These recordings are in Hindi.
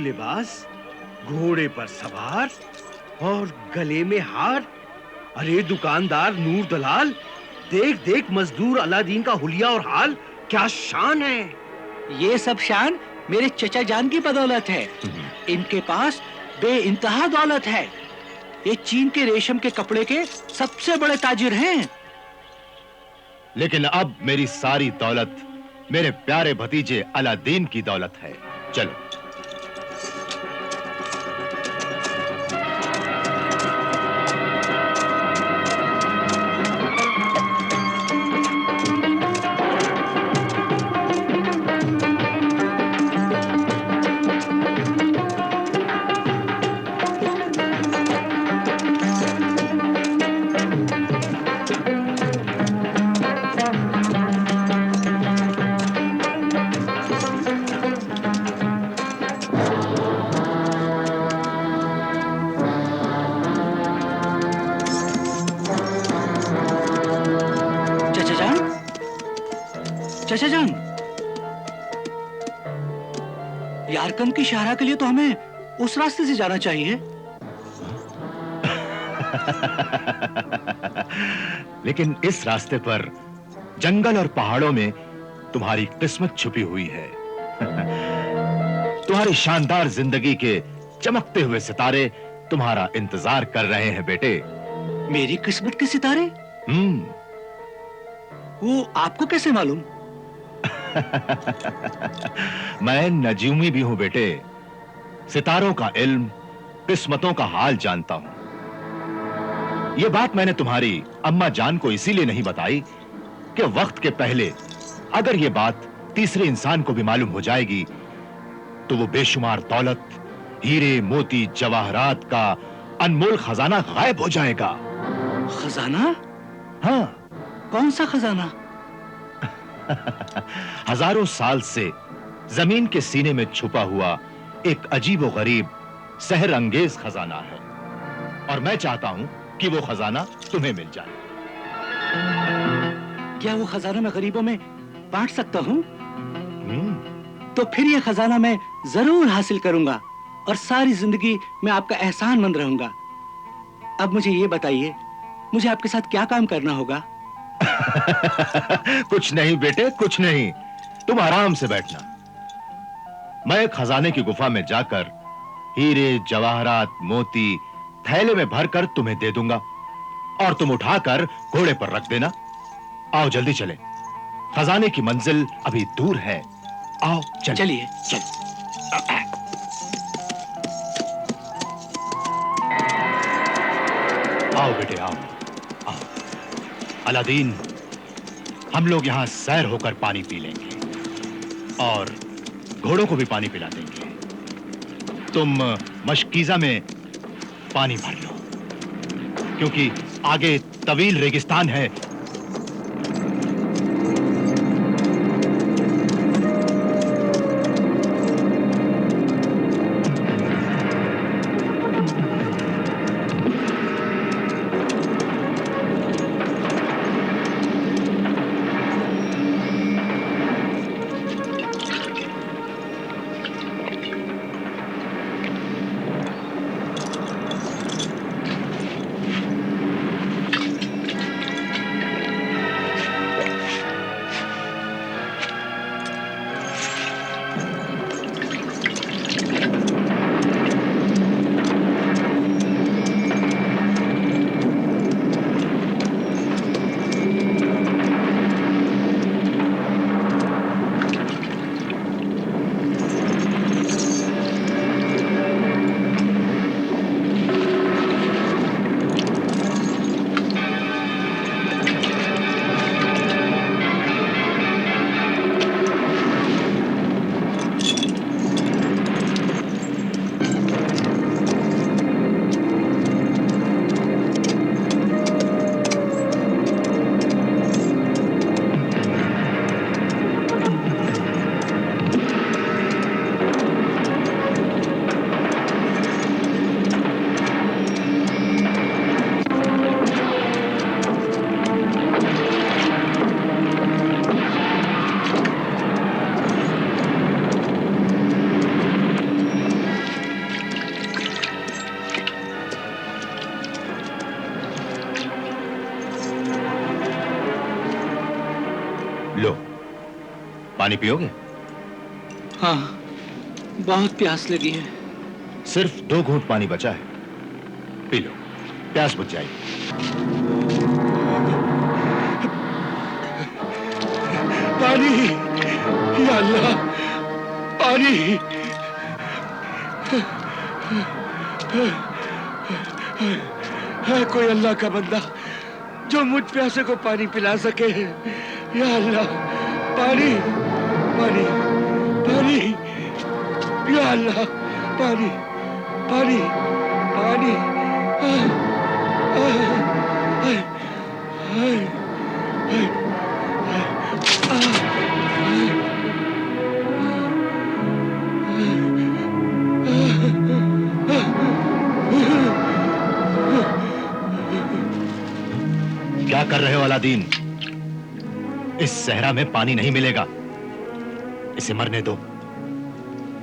लिबास, घोड़े पर सवार और गले में हार। अरे दुकानदार नूर दलाल, देख देख मजदूर अलादीन का हुलिया और हाल, क्या शान है। ये सब शान मेरे चचा जान की बदौलत है। इनके पास बेइंतहा दौलत है। ये चीन के रेशम के कपड़े के सबसे बड़े ताजिर हैं। लेकिन अब मेरी सारी दौलत मेरे प्यारे भतीजे अलादीन की दौलत है। चलो। चचा जान, यारकन की शाहरा के लिए तो हमें उस रास्ते से जाना चाहिए। लेकिन इस रास्ते पर जंगल और पहाड़ों में तुम्हारी किस्मत छुपी हुई है। तुम्हारी शानदार जिंदगी के चमकते हुए सितारे तुम्हारा इंतजार कर रहे हैं बेटे। मेरी किस्मत के सितारे? वो आपको कैसे मालूम? मैं नजूमी भी हूं बेटे। सितारों का इल्म, किस्मतों का हाल जानता हूं। यह बात मैंने तुम्हारी अम्मा जान को इसीलिए नहीं बताई कि वक्त के पहले अगर यह बात तीसरे इंसान को भी मालूम हो जाएगी तो वो बेशुमार दौलत, हीरे मोती जवाहरात का अनमोल खजाना गायब हो जाएगा। खजाना? हाँ। कौन सा खजाना? हजारों साल से जमीन के सीने में छुपा हुआ एक अजीबोगरीब सहर अंगेज खजाना है, और मैं चाहता हूं कि वो खजाना तुम्हें मिल जाए। क्या वो खजाना मैं गरीबों में बांट सकता हूं? तो फिर ये खजाना मैं जरूर हासिल करूंगा और सारी जिंदगी मैं आपका एहसानमंद रहूंगा। अब मुझे ये बताइए, मुझे आपके साथ क्या काम करना होगा? कुछ नहीं बेटे, कुछ नहीं। तुम आराम से बैठना। मैं खजाने की गुफा में जाकर हीरे जवाहरात मोती थैले में भरकर तुम्हें दे दूंगा और तुम उठाकर घोड़े पर रख देना। आओ जल्दी चलें। खजाने की मंजिल अभी दूर है। आओ चलिए। आओ बेटे आओ। अलादीन, हम लोग यहां सैर होकर पानी पी लेंगे और घोड़ों को भी पानी पिला देंगे। तुम मशकीजा में पानी भर लो, क्योंकि आगे तवील रेगिस्तान है। लो, पानी पियोगे? हाँ, बहुत प्यास लगी है। सिर्फ 2 घूंट पानी बचा है, पी लो, प्यास बुझ जाएगी। पानी, या अल्लाह, पानी। है कोई अल्लाह का बंदा जो मुझ प्यासे को पानी पिला सके? या अल्लाह, पानी, पानी, पानी, या अल्लाह, पानी, पानी, पानी। क्या कर रहे हो अलादीन? इस सहरा में पानी नहीं मिलेगा, इसे मरने दो।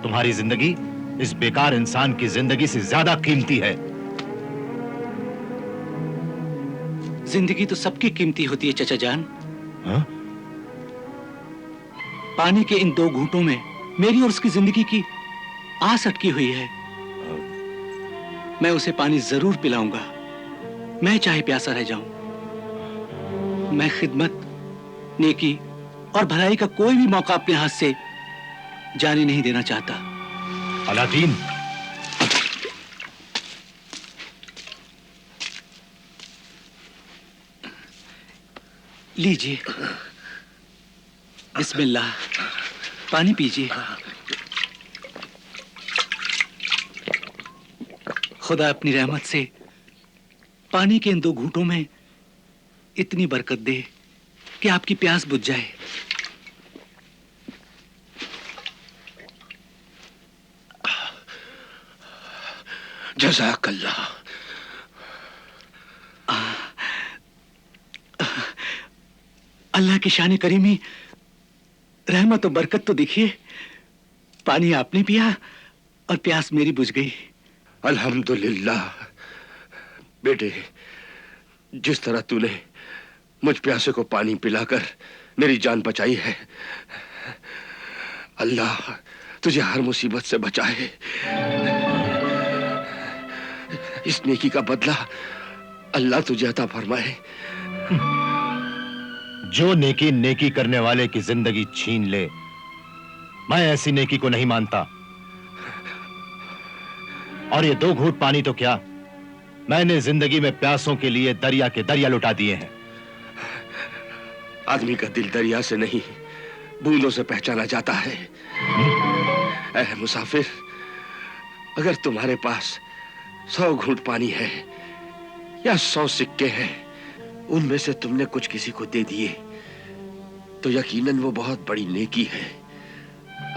तुम्हारी जिंदगी इस बेकार इंसान की जिंदगी से ज्यादा कीमती है। जिंदगी तो सबकी कीमती होती है चचा जान। हाँ? पानी के इन 2 घूंटों में मेरी और उसकी जिंदगी की आस अटकी हुई है। मैं उसे पानी जरूर पिलाऊंगा, मैं चाहे प्यासा रह जाऊं। मैं खिदमत, नेकी और भलाई का कोई भी मौका अपने हाथ से जाने नहीं देना चाहता। अलादीन, लीजिए, बिस्मिल्लाह, पानी पीजिए। खुदा अपनी रहमत से पानी के इन 2 घूंटों में इतनी बरकत दे कि आपकी प्यास बुझ जाए। जज़ाकल्लाह। अल्लाह की शान करीमी, रहमत और बरकत तो देखिए। पानी आपने पिया और प्यास मेरी बुझ गई। अल्हम्दुलिल्लाह। बेटे, जिस तरह तूने मुझ प्यासे को पानी पिलाकर मेरी जान बचाई है, अल्लाह तुझे हर मुसीबत से बचाए। इस नेकी का बदला अल्लाह तुझे अता फरमाए। जो नेकी नेकी करने वाले की जिंदगी छीन ले, मैं ऐसी नेकी को नहीं मानता। और ये 2 घूंट पानी तो क्या, मैंने जिंदगी में प्यासों के लिए दरिया के दरिया लुटा दिए हैं। आदमी का दिल दरिया से नहीं, बूंदों से पहचाना जाता है। ऐ मुसाफिर, अगर तुम्हारे पास 100 घूंट पानी है या 100 सिक्के हैं, उनमें से तुमने कुछ किसी को दे दिए, तो यकीनन वो बहुत बड़ी नेकी है।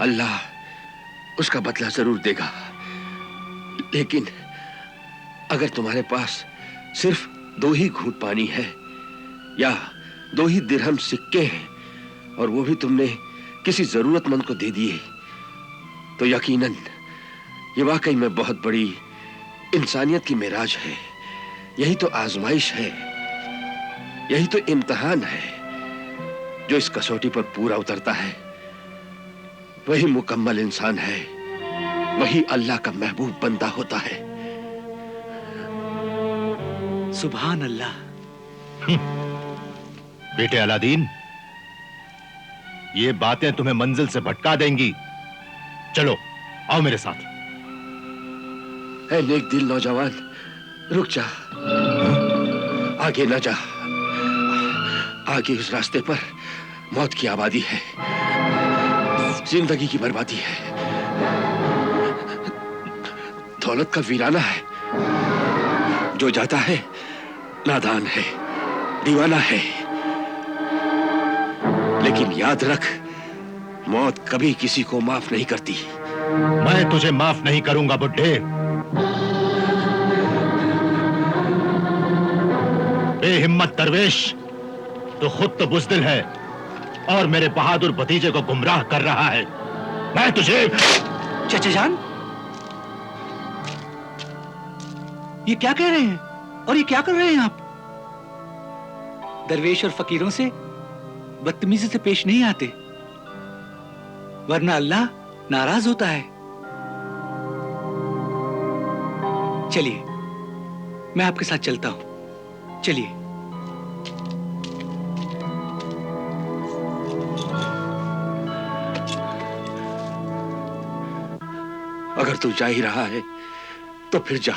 अल्लाह उसका बदला जरूर देगा। लेकिन अगर तुम्हारे पास सिर्फ 2 ही घूंट पानी है या 2 ही दिरहम सिक्के हैं, और वो भी तुमने किसी जरूरतमंद को दे दिए, तो यकीनन ये वाकई में बहुत बड़ी इंसानियत की मेराज है। यही तो आजमाइश है, यही तो इम्तिहान है। जो इस कसौटी पर पूरा उतरता है वही मुकम्मल इंसान है, वही अल्लाह का महबूब बंदा होता है। सुभान अल्लाह। बेटे अलादीन, ये बातें तुम्हें मंजिल से भटका देंगी। चलो आओ मेरे साथ। ऐ नेक दिल नौजवान, रुक जा, आगे न जा। आगे उस रास्ते पर मौत की आबादी है, जिंदगी की बर्बादी है, दौलत का वीराना है। जो जाता है नादान है, दीवाना है। लेकिन याद रख, मौत कभी किसी को माफ नहीं करती। मैं तुझे माफ नहीं करूंगा बुड्ढे। बेहिम्मत दरवेश, तो खुद तो बुज़दिल है और मेरे बहादुर भतीजे को गुमराह कर रहा है। मैं तुझे। चचा जान, ये क्या कह रहे हैं और ये क्या कर रहे हैं आप? दरवेश और फकीरों से बदतमीजी से पेश नहीं आते, वरना अल्लाह नाराज होता है। चलिए, मैं आपके साथ चलता हूं। चलिए। अगर तू जा ही रहा है तो फिर जा।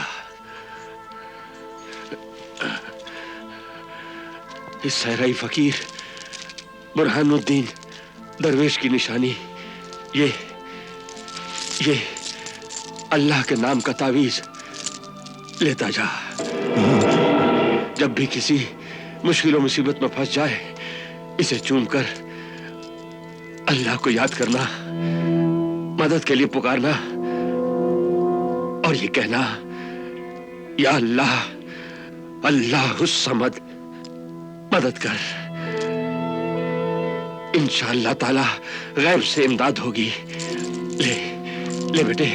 इस सहराई फकीर बुरहानुद्दीन दरवेश की निशानी ये अल्लाह के नाम का तावीज लेता जा। जब भी किसी मुश्किल मुसीबत में फंस जाए, इसे चूमकर अल्लाह को याद करना, मदद के लिए पुकारना और ये कहना, या अल्लाह, अल्लाहुस समद, मदद कर। इंशाअल्लाह ताला गैब से इमदाद होगी। ले बेटे,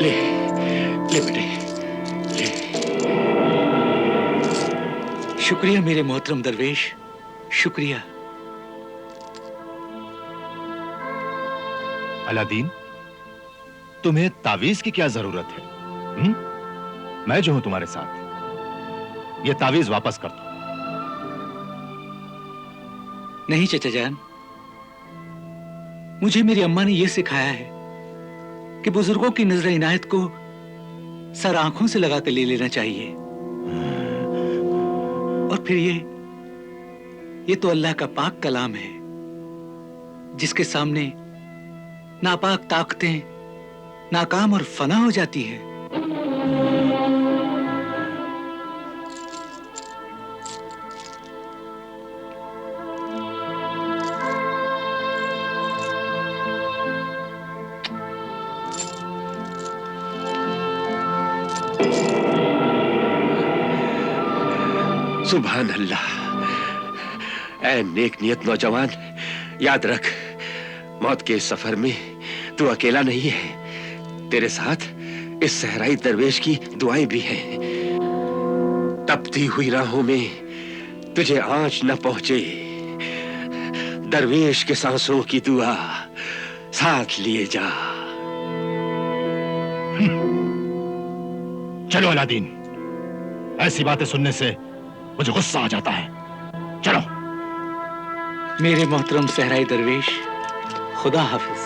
ले बेटे, ले। शुक्रिया मेरे मोहतरम दरवेश, शुक्रिया। अलादीन, तुम्हें तावीज की क्या जरूरत है? मैं जो हूं तुम्हारे साथ। ये तावीज वापस कर दो। नहीं चचा जान, मुझे मेरी अम्मा ने यह सिखाया है कि बुजुर्गों की नजर इनायत को सर आंखों से लगाकर ले लेना चाहिए। और फिर ये तो अल्लाह का पाक कलाम है, जिसके सामने नापाक ताकतें नाकाम और फना हो जाती हैं। सुभान अल्लाह। ऐ नेक नियत नौजवान, याद रख, मौत के इस सफर में तू अकेला नहीं है। तेरे साथ इस सहराई दरवेश की दुआएं भी हैं। तपती हुई राहों में तुझे आंच न पहुंचे, दरवेश के सांसों की दुआ साथ लिए जा। चलो अलादीन, ऐसी बातें सुनने से मुझे गुस्सा आ जाता है। चलो। मेरे मोहतरम सहराई दरवेश, खुदा हाफिज।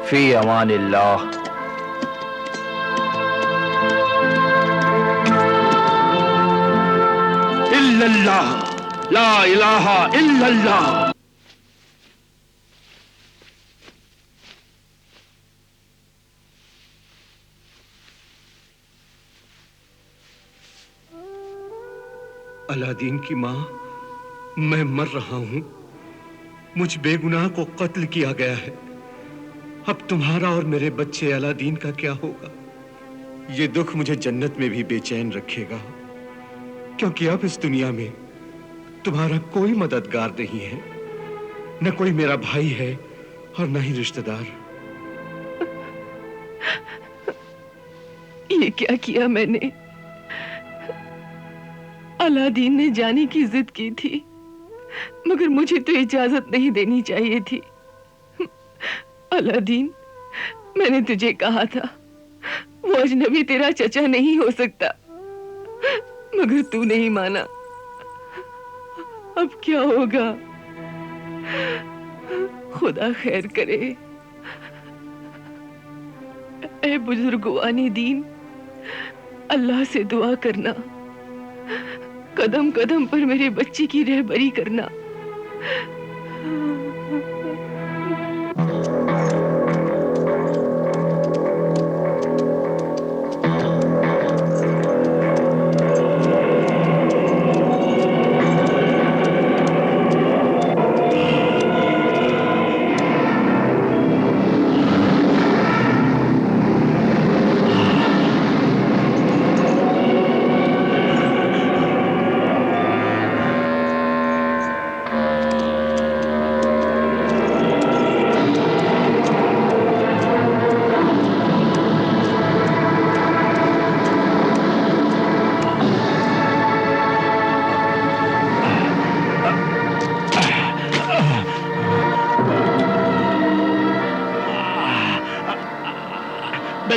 फी अमानिल्लाह। इल्लल्लाह, ला इलाहा इल्लल्लाह। अलादीन की मां, मैं मर रहा हूं। मुझ बेगुनाह को कत्ल किया गया है। अब तुम्हारा और मेरे बच्चे अलादीन का क्या होगा? ये दुख मुझे जन्नत में भी बेचैन रखेगा, क्योंकि अब इस दुनिया में तुम्हारा कोई मददगार नहीं है। न कोई मेरा भाई है और न ही रिश्तेदार। ये क्या किया मैंने? अलादीन ने जाने की जिद की थी, मगर मुझे तो इजाजत नहीं देनी चाहिए थी। अलादीन, मैंने तुझे कहा था वो अजनबी तेरा चचा नहीं हो सकता, मगर तू नहीं माना। अब क्या होगा? खुदा खैर करे। ऐ बुजुर्गवानी दीन, अल्लाह से दुआ करना, कदम कदम पर मेरे बच्चे की रहबरी करना।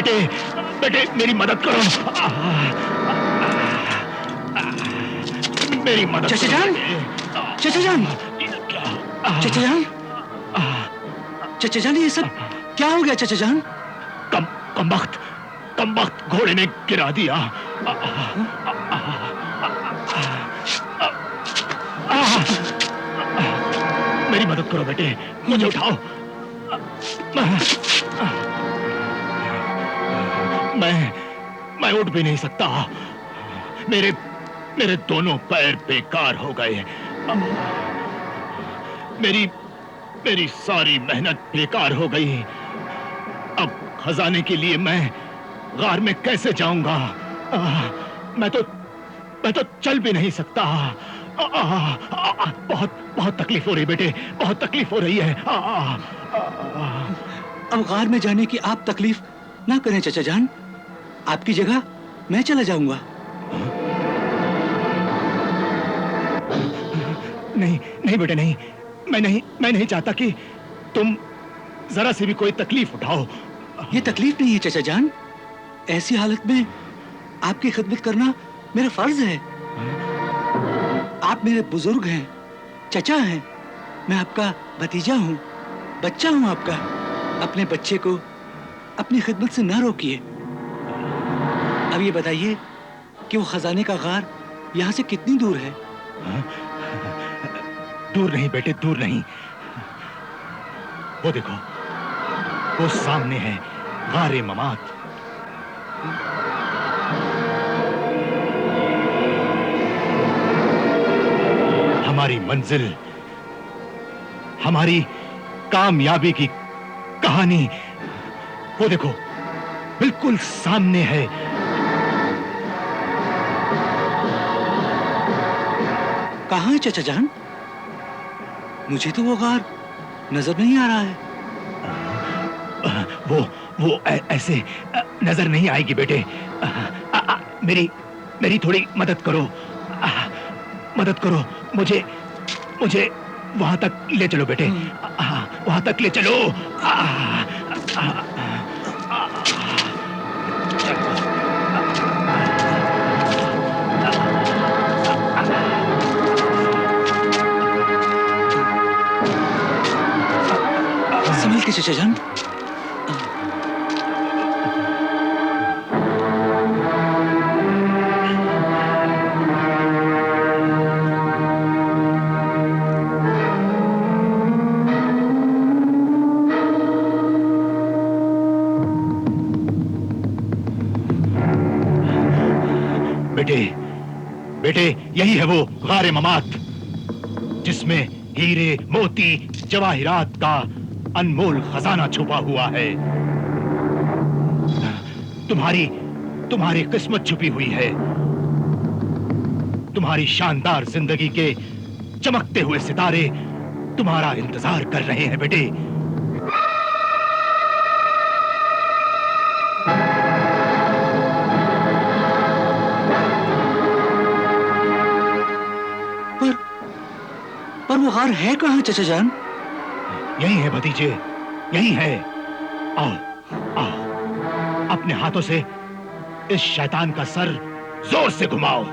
बेटे, बेटे मेरी मदद करो, मेरी मदद चाचा करो जान, बेटे। चाचा जान, चाचा जान, चाचा जान, ये सब क्या हो गया चाचा जान? कम वक्त घोड़े ने गिरा दिया। मेरी मदद करो बेटे, मुझे उठाओ। मैं उठ भी नहीं सकता। मेरे दोनों पैर बेकार हो गए। मेरी सारी मेहनत बेकार हो गई। अब खजाने के लिए मैं गार में कैसे जाऊंगा? मैं तो चल भी नहीं सकता। बहुत तकलीफ हो रही बेटे, बहुत तकलीफ हो रही है। अब गार में जाने की आप तकलीफ ना करें चाचा जान, आपकी जगह मैं चला जाऊंगा। नहीं बेटे नहीं, मैं नहीं चाहता कि तुम जरा से भी कोई तकलीफ उठाओ। ये तकलीफ नहीं है चाचा जान, ऐसी हालत में आपकी खिदमत करना मेरा फर्ज है। आप मेरे बुजुर्ग हैं, चचा हैं, मैं आपका भतीजा हूँ, बच्चा हूँ आपका। अपने बच्चे को अपनी खिदमत से ना रोकिए। अब ये बताइए कि वो खजाने का गार यहाँ से कितनी दूर है? दूर नहीं बेटे, दूर नहीं। वो देखो, वो सामने है गारे ममात। हमारी मंजिल, हमारी कामयाबी की कहानी वो देखो बिल्कुल सामने है। कहाँ है चाचा जान? मुझे तो वो गार नजर नहीं आ रहा है। वो ऐसे नजर नहीं आएगी बेटे। मेरी थोड़ी मदद करो, मदद करो। मुझे वहां तक ले चलो बेटे, वहां तक ले चलो। संभल के चाचा जान। बेटे यही है वो गारे ममात, जिसमें हीरे मोती जवाहिरात का अनमोल खजाना छुपा हुआ है। तुम्हारी किस्मत छुपी हुई है। तुम्हारी शानदार जिंदगी के चमकते हुए सितारे तुम्हारा इंतजार कर रहे हैं बेटे। पर वो गार है कहाँ चाचा जान? यही है भतीजे, यही है। आओ अपने हाथों से इस शैतान का सर जोर से घुमाओ।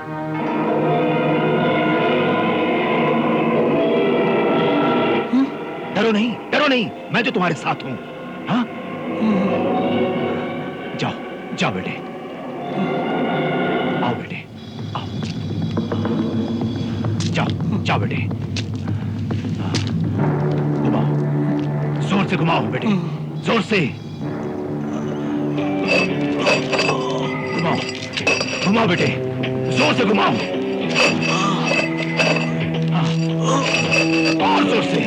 डरो नहीं, मैं जो तुम्हारे साथ हूं। हाँ, जाओ बेटे, आओ बेटे, आओ, जाओ बेटे। घुमाओ, जोर से घुमाओ बेटे, जोर से घुमाओ बेटे, जोर से घुमाओ, और जोर से।